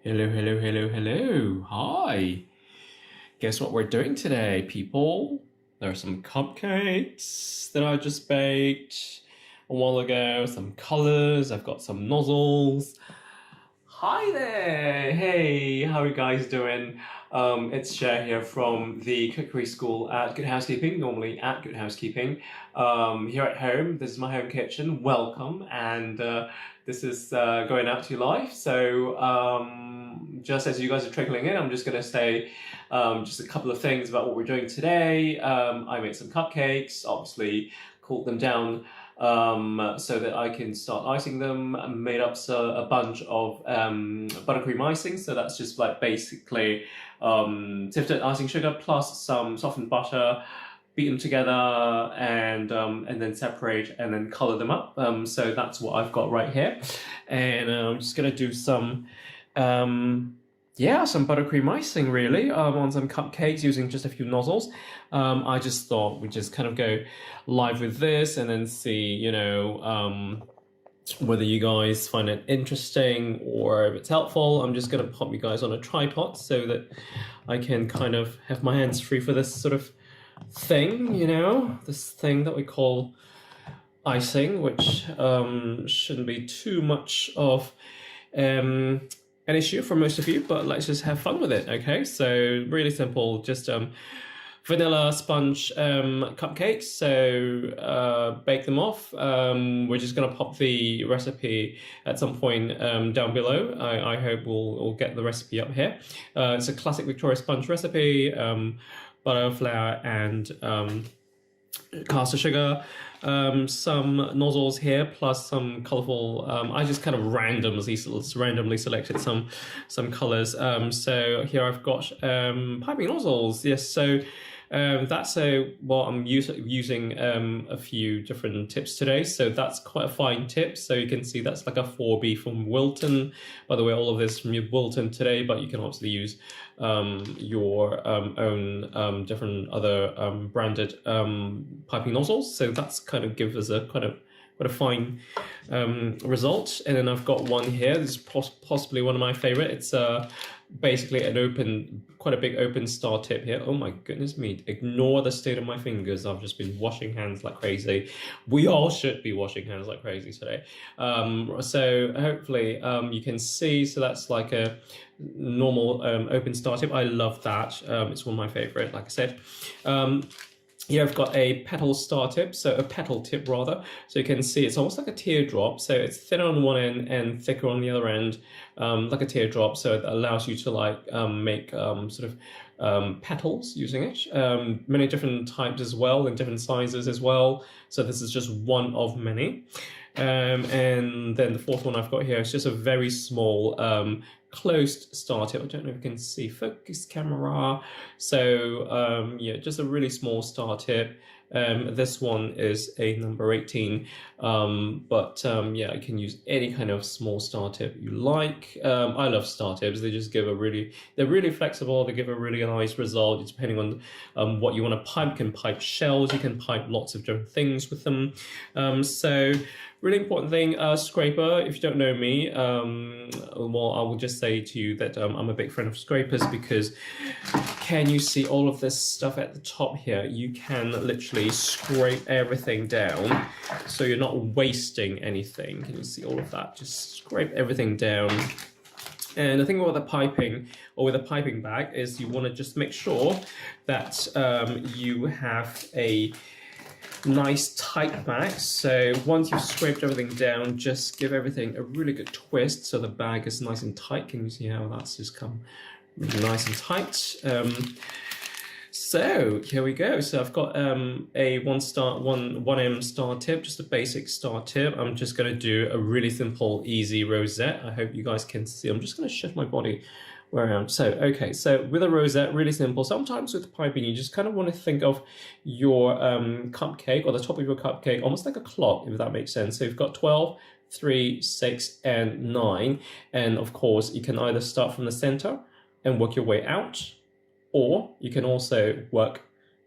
Hello, hello, hello, hello. Hi. Guess what we're doing today, people? There are some cupcakes that I just baked a while ago, some colors, I've got some nozzles. Hi there! Hey, how are you guys doing? It's Cher here from the Cookery School at Good Housekeeping, normally at Good Housekeeping. Here at home, this is my home kitchen. Welcome, and this is going out to live. So, just as you guys are trickling in, I'm just going to say just a couple of things about what we're doing today. I made some cupcakes, obviously cooled them down so that I can start icing them. I made up a bunch of buttercream icing, so that's just like basically sifted icing sugar plus some softened butter, beat them together, and then separate and then color them up. So that's what I've got right here, and I'm just gonna do some. Yeah, some buttercream icing really on some cupcakes using just a few nozzles. I just thought we'd just kind of go live with this and then see, whether you guys find it interesting or if it's helpful. I'm just going to pop you guys on a tripod so that I can kind of have my hands free for this sort of thing, this thing that we call icing, which shouldn't be too much of an issue for most of you, but let's just have fun with it, okay? So really simple, just vanilla sponge cupcakes. So bake them off. We're just gonna pop the recipe at some point down below. I hope we'll get the recipe up here. It's a classic Victoria sponge recipe, butter, flour, and caster sugar, some nozzles here, plus some colorful. I just kind of randomly selected some colors. So here I've got piping nozzles. Yes, so that's I'm using a few different tips today. So that's quite a fine tip. So you can see that's like a 4B from Wilton. By the way, all of this from Wilton today, but you can obviously use your own different other branded piping nozzles. So that's kind of give us a quite a fine result. And then I've got one here. This is possibly one of my favorite. It's basically quite a big open star tip here. Oh my goodness me, ignore the state of my fingers. I've just been washing hands like crazy. We all should be washing hands like crazy today. So hopefully you can see, so that's like a normal open star tip. I love that. It's one of my favorite, like I said. Here I've got a petal star tip, so a petal tip rather. So you can see it's almost like a teardrop. So it's thinner on one end and thicker on the other end, like a teardrop. So it allows you to like make sort of petals using it. Many different types as well, and different sizes as well. So this is just one of many. And then the fourth one I've got here is just a very small closed star tip. I don't know if you can see, focus camera. So yeah, just a really small star tip. This one is a number 18, but yeah, you can use any kind of small star tip you like. I love star tips. They just give they're really flexible. They give a really nice result depending on what you want to pipe. You can pipe shells, you can pipe lots of different things with them. So really important thing, scraper. If you don't know me, well, I will just say to you that I'm a big fan of scrapers, because can you see all of this stuff at the top here? You can literally scrape everything down, so you're not wasting anything. Can you see all of that? Just scrape everything down. And the thing about the piping, or with a piping bag, is you want to just make sure that you have a nice tight bag. So once you've scraped everything down, just give everything a really good twist so the bag is nice and tight. Can you see how that's just come really nice and tight? So here we go. So I've got a 1M star tip, just a basic star tip. I'm just going to do a really simple, easy rosette. I hope you guys can see. I'm just going to shift my body around. So, okay, so with a rosette, really simple. Sometimes with piping, you just kind of want to think of your cupcake, or the top of your cupcake, almost like a clock, if that makes sense. So you've got 12, 3, 6, and 9. And of course, you can either start from the center and work your way out, or you can also work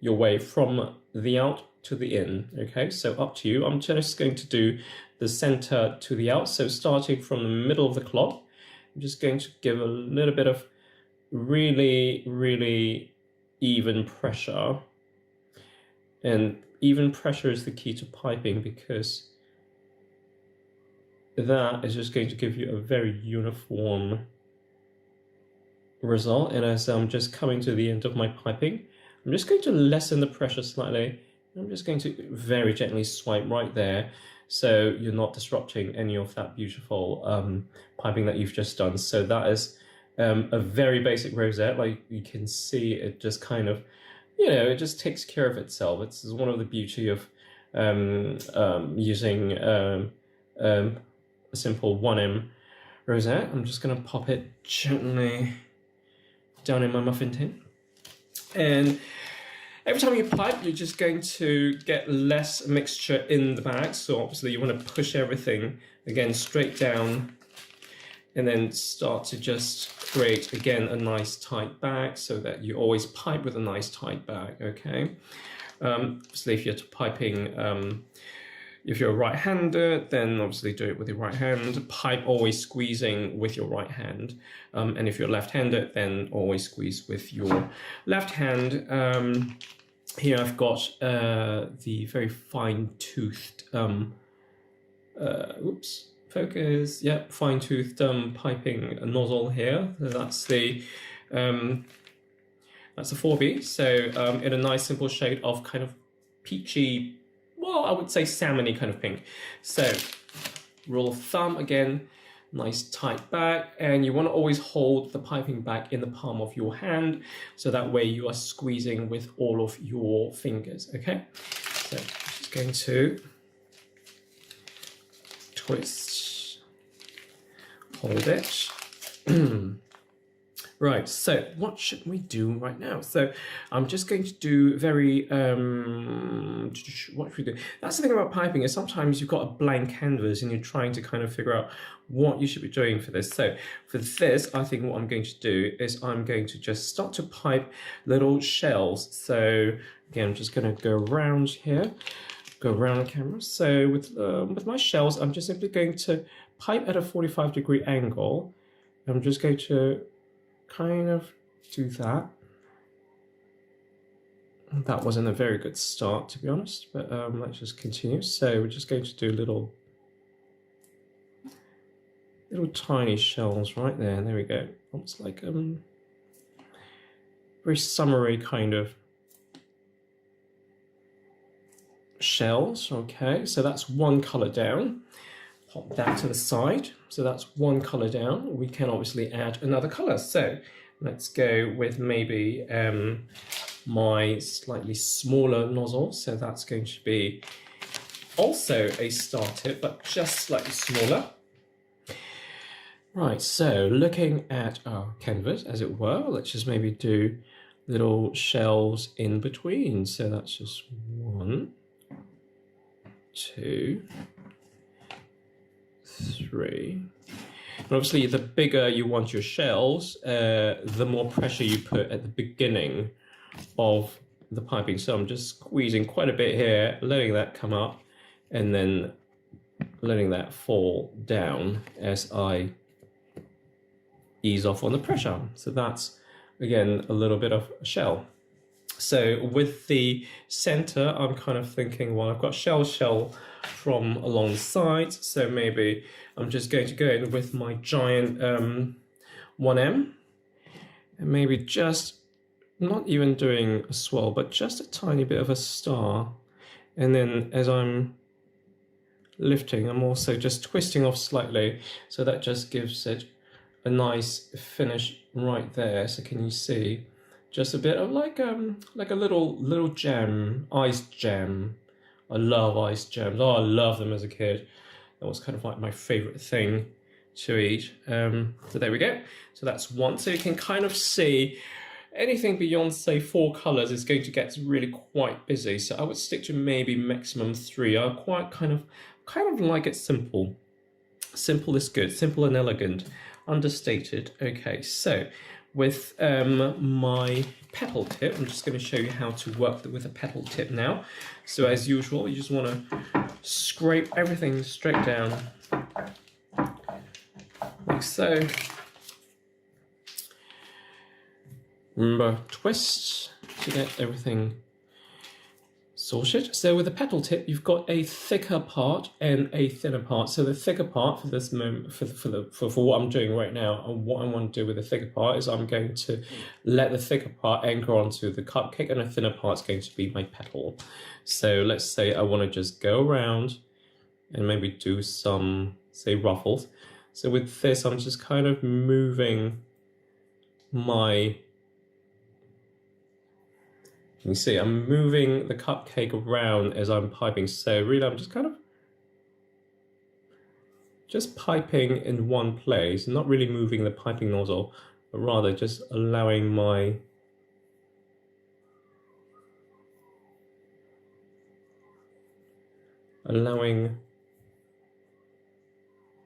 your way from the out to the in. Okay, so up to you. I'm just going to do the center to the out. So starting from the middle of the clock I'm just going to give a little bit of really, really even pressure. And even pressure is the key to piping, because that is just going to give you a very uniform result. And as I'm just coming to the end of my piping, I'm just going to lessen the pressure slightly. I'm just going to very gently swipe right there, so you're not disrupting any of that beautiful piping that you've just done. So that is a very basic rosette. Like you can see, it just kind of, you know, it just takes care of itself. It's one of the beauty of using a simple 1M rosette. I'm just going to pop it gently down in my muffin tin. And every time you pipe, you're just going to get less mixture in the bag. So obviously you want to push everything again straight down, and then start to just create again a nice tight bag, so that you always pipe with a nice tight bag, okay? Obviously if you're piping, if you're a right-hander, then obviously do it with your right hand. Pipe always squeezing with your right hand. And if you're left-handed, then always squeeze with your left hand. Here I've got the very fine-toothed, oops, focus, yep, fine-toothed piping nozzle here. So that's the 4B. So in a nice simple shade of kind of peachy, well, I would say salmony kind of pink. So rule of thumb again, nice tight bag, and you want to always hold the piping bag in the palm of your hand, so that way you are squeezing with all of your fingers, okay? So I'm just going to twist, hold it. Right, so what should we do right now? So I'm just going to do very, what should we do? That's the thing about piping, is sometimes you've got a blank canvas and you're trying to kind of figure out what you should be doing for this. So for this, I think what I'm going to do is I'm going to just start to pipe little shells. So again, I'm just going to go around here, go around the camera. So with my shells, I'm just simply going to pipe at a 45-degree angle. I'm just going to kind of do that. That wasn't a very good start, to be honest, but let's just continue. So we're just going to do little tiny shells right there. There we go. Almost like very summery kind of shells. Okay, so that's one color down. Pop that to the side. So that's one color down. We can obviously add another color. So let's go with maybe my slightly smaller nozzle. So that's going to be also a star tip, but just slightly smaller. Right, so looking at our canvas, as it were, let's just maybe do little shells in between. So that's just 1, 2, 3. And obviously, the bigger you want your shells, the more pressure you put at the beginning of the piping. So I'm just squeezing quite a bit here, letting that come up, and then letting that fall down as I ease off on the pressure. So that's, again, a little bit of a shell. So with the center, I'm kind of thinking, well, I've got shell from along the sides, so maybe I'm just going to go in with my giant 1M, and maybe just not even doing a swirl, but just a tiny bit of a star. And then as I'm lifting, I'm also just twisting off slightly, so that just gives it a nice finish right there. So can you see just a bit of like a little gem, ice gem. I love ice gems. Oh, I love them as a kid. That was kind of like my favorite thing to eat. So there we go. So that's one. So you can kind of see anything beyond, say, 4 colors is going to get really quite busy. So I would stick to maybe maximum 3. I quite kind of like it simple. Simple is good. Simple and elegant. Understated. Okay, so with my petal tip, I'm just going to show you how to work with a petal tip now. So as usual, you just want to scrape everything straight down, like so. remember, twist to get everything sorted. So with the petal tip, you've got a thicker part and a thinner part. So the thicker part for this moment, for what I'm doing right now, and what I want to do with the thicker part is I'm going to let the thicker part anchor onto the cupcake, and the thinner part is going to be my petal. So let's say I want to just go around and maybe do some, say, ruffles. So with this, I'm just kind of moving my, you can see I'm moving the cupcake around as I'm piping. So really I'm just kind of piping in one place, not really moving the piping nozzle, but rather just allowing my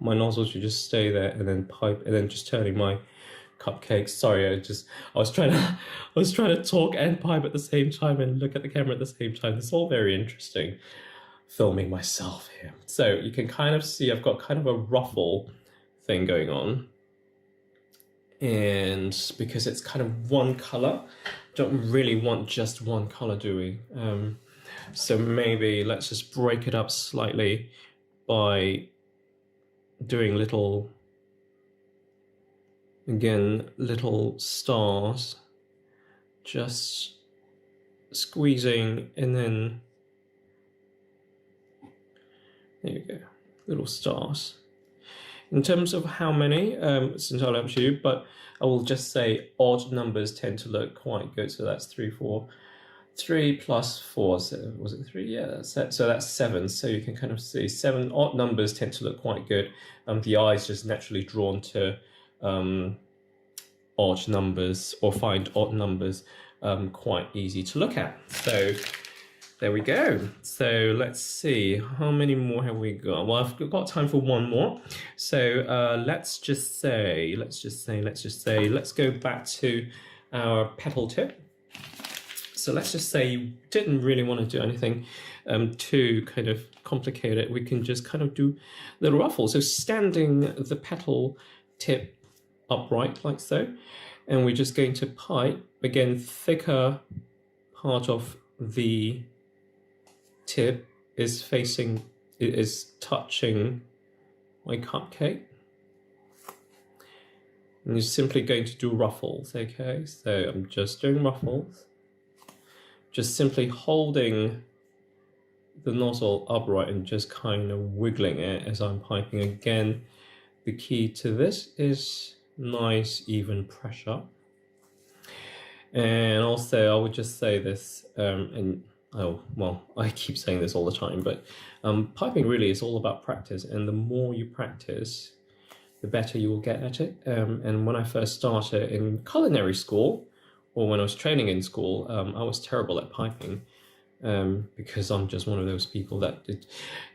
nozzle to just stay there, and then pipe, and then just turning my cupcakes. Sorry, I was trying to talk and pipe at the same time and look at the camera at the same time. It's all very interesting, filming myself here. So you can kind of see I've got kind of a ruffle thing going on, and because it's kind of one color, don't really want just one color, do we? So maybe let's just break it up slightly by doing little stars, just squeezing, and then there you go, little stars. In terms of how many, it's entirely up to you, but I will just say odd numbers tend to look quite good. So that's 3, 4, 3 plus 4, so was it 3? Yeah, that's it. So that's 7. So you can kind of see 7 odd numbers tend to look quite good. The eye is just naturally drawn to odd numbers, or find odd numbers quite easy to look at. So there we go. So let's see, how many more have we got? Well, I've got time for one more. So let's go back to our petal tip. So let's just say you didn't really want to do anything too kind of complicated. We can just kind of do little ruffles. So standing the petal tip upright like so, and we're just going to pipe, again, thicker part of the tip is touching my cupcake. And you're simply going to do ruffles, okay? So I'm just doing ruffles. Just simply holding the nozzle upright and just kind of wiggling it as I'm piping. Again, the key to this is nice, even pressure. And also, I would just say this, I keep saying this all the time, but piping really is all about practice, and the more you practice, the better you will get at it. And when I first started in culinary school, or when I was training in school, I was terrible at piping because I'm just one of those people that,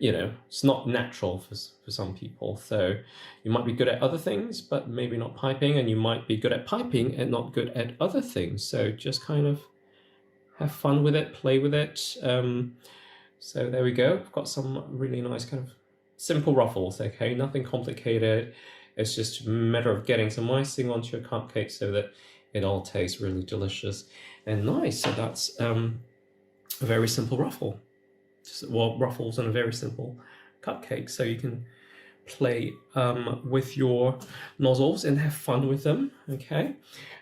it's not natural for some people. So you might be good at other things, but maybe not piping, and you might be good at piping and not good at other things. So just kind of have fun with it, play with it. So there we go. I've got some really nice kind of simple ruffles, okay? Nothing complicated. It's just a matter of getting some icing onto your cupcake so that it all tastes really delicious and nice. So that's a very simple ruffle. Ruffles on a very simple cupcake. So you can play with your nozzles and have fun with them, okay?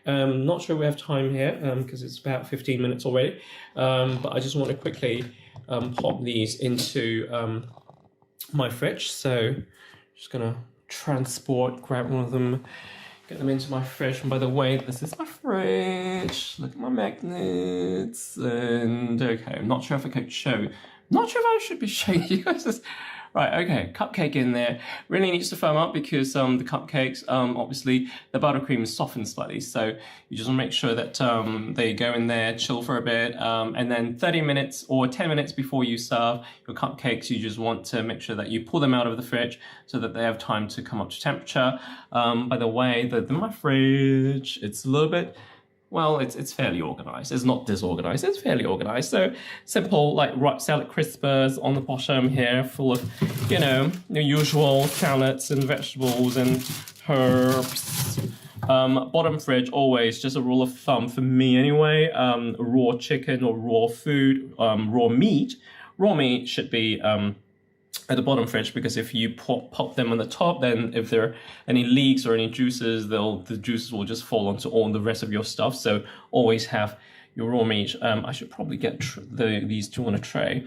Not sure we have time here because it's about 15 minutes already, but I just want to quickly pop these into my fridge. So just gonna grab one of them, get them into my fridge. And by the way, this is my fridge. Look at my magnets. And okay, I'm not sure if I could show. Not sure if I should be showing you guys this. Right, okay, cupcake in there. Really needs to firm up because the cupcakes, obviously, the buttercream is softened slightly. So you just want to make sure that they go in there, chill for a bit. And then 30 minutes or 10 minutes before you serve your cupcakes, you just want to make sure that you pull them out of the fridge so that they have time to come up to temperature. By the way, my fridge, it's a little bit, well, it's fairly organized. It's not disorganized, it's fairly organized. So simple, like salad crispers on the bottom here, full of, the usual salads and vegetables and herbs. Bottom fridge, always, just a rule of thumb for me anyway. Raw chicken or raw food, raw meat should be at the bottom fridge, because if you pop them on the top, then if there are any leaks or any juices, the juices will just fall onto all the rest of your stuff. So always have your raw meat. I should probably get these two on a tray.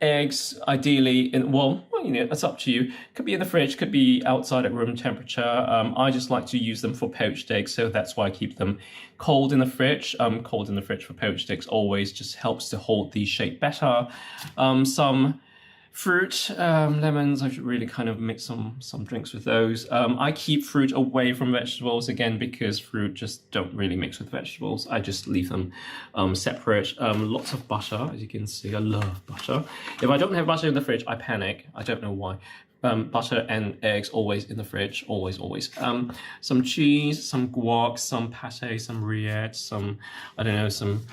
Eggs, ideally, well, you know, that's up to you. Could be in the fridge, could be outside at room temperature. I just like to use them for poached eggs, so that's why I keep them cold in the fridge. Cold in the fridge for poached eggs always just helps to hold the shape better. Some fruit, lemons, I should really kind of mix some drinks with those. I keep fruit away from vegetables, again, because fruit just don't really mix with vegetables. I just leave them separate. Lots of butter, as you can see, I love butter. If I don't have butter in the fridge, I panic. I don't know why. Butter and eggs always in the fridge, always. Some cheese, some guac, some pate, some rillette, some, I don't know, some,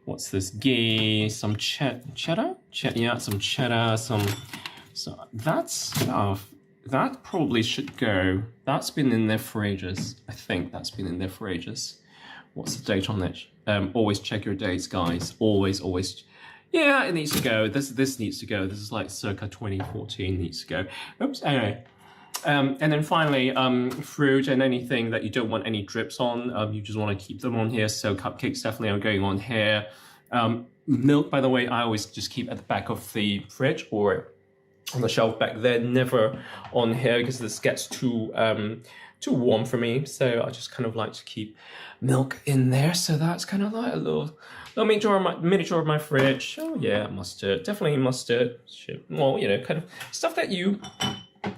what's this, ghee, some cheddar? Yeah, some cheddar, so that stuff, that probably should go. That's been in there for ages. I think that's been in there for ages. What's the date on it? Always check your dates, guys. Always. Yeah, it needs to go. This needs to go. This is like circa 2014 needs to go. Oops, anyway. And then finally, fruit and anything that you don't want any drips on, you just want to keep them on here. So cupcakes definitely are going on here. Milk, by the way, I always just keep at the back of the fridge or on the shelf back there, never on here because this gets too warm for me. So I just kind of like to keep milk in there. So that's kind of like a little miniature of my fridge. Oh yeah, mustard, definitely mustard. Well, you know, kind of stuff that you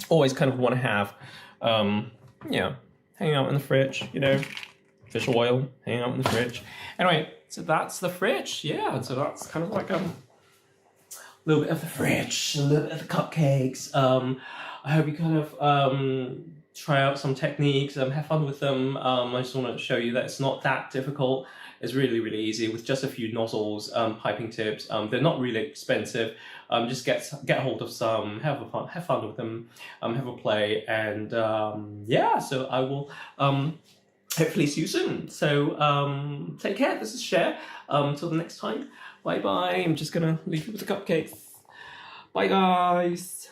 always kind of want to have. Yeah, hanging out in the fridge, you know, fish oil hanging out in the fridge. Anyway, so that's the fridge. Yeah, so that's kind of like a little bit of the fridge, a little bit of the cupcakes. I hope you kind of try out some techniques, have fun with them. I just want to show you that it's not that difficult. It's really, really easy with just a few nozzles, piping tips. They're not really expensive. Just get hold of some, have fun with them, have a play, and yeah. So I will hopefully see you soon. So take care. This is Cher. Till the next time. Bye bye. I'm just gonna leave you with the cupcakes. Bye guys.